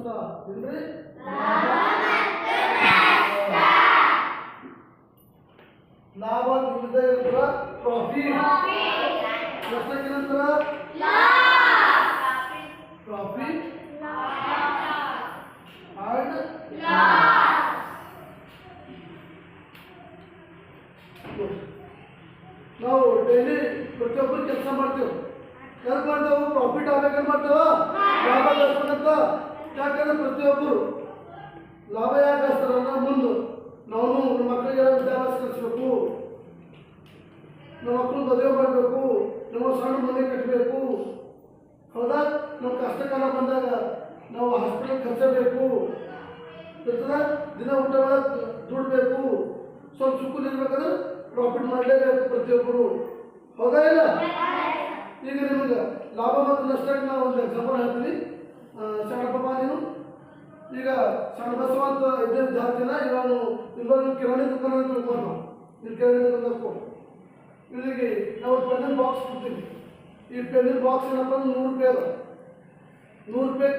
ನಷ್ಟ ಏನ್ರಿ ಲಾಭ ನಿಲ್ಲದೆ ನಂತರ ಪ್ರಾಫಿಟ್ ನಷ್ಟಕ್ಕೆ ನಂತರ ಪ್ರಾಫಿಟ್ ಅಂಡ್ ನಾವು ಡೈಲಿ ಪ್ರತಿಯೊಬ್ಬರು ಕೆಲಸ ಮಾಡ್ತೇವೆ ಯಾರು ಮಾಡ್ತಾವೆ ಪ್ರಾಫಿಟ್ ಆಗ್ಬೇಕಂತ ಮಾಡ್ತಾವ ಲಾಭ ಗಳಿಸ್ಬೇಕಂತ ಯಾಕಂದ್ರೆ ಪ್ರತಿಯೊಬ್ಬರು ಲಾಭ ಯಾಕೆ ಗಳಿಸ್ತಾರ ಮುಂದೆ ನಾವು ನಮ್ಮ ಮಕ್ಕಳಿಗೆ ವಿದ್ಯಾಭ್ಯಾಸ ಕಲಿಸ್ಬೇಕು ನಮ್ಮ ಮಕ್ಕಳು ಮದುವೆ ಮಾಡಬೇಕು ನಮ್ಮ ಸಣ್ಣ ಮನೆ ಕಟ್ಟಬೇಕು ಹೌದಾ ನಮ್ಮ ಕಷ್ಟಕಾಲ ಬಂದಾಗ ನಾವು ಹಾಸ್ಪಿಟಲ್ ಖರ್ಚಬೇಕು ಇರ್ತದ ದಿನ ಊಟ ದುಡ್ಬೇಕು ಸ್ವಲ್ಪ ಸುಖ ಇರ್ಬೇಕಾದ್ರೆ ಪ್ರಾಫಿಟ್ ಮಾಡಲೇಬೇಕು ಪ್ರತಿಯೊಬ್ಬರು ಹೌದಾ ಇಲ್ಲ ಈಗ ನಿಮಗೆ ಲಾಭ ಮತ್ತು ನಷ್ಟಕ್ಕೆ ನಾವು ಒಂದು ಎಕ್ಸಾಂಪಲ್ ಹೇಳ್ತೀನಿ ಸಣ್ಣಪ್ಪ ನೀನು ಈಗ ಸಣ್ಣ ಬಸವ ಅಂತ ಇದ್ದೇ ವಿದ್ಯಾರ್ಥಿನ ಇವನು ಇಲ್ಲೊಂದು ಕಿರಾಣಿ ದುಕಾನ ಅಂತ ತಿಳ್ಕೊಂಡು ಇಲ್ಲಿ ಕಿರಾಣಿ ದುಕಾನಕ್ಕೂ ಇಲ್ಲಿಗೆ ನಾವು ಪೆನ್ನಿನ ಬಾಕ್ಸ್ ಕೊಡ್ತೀವಿ ಈ ಪೆನ್ನಿನ ಬಾಕ್ಸ್ ಏನಪ್ಪ ಅಂದ್ರೆ 100 ರೂಪಾಯಿ ಅದ 100 ರೂಪಾಯಿ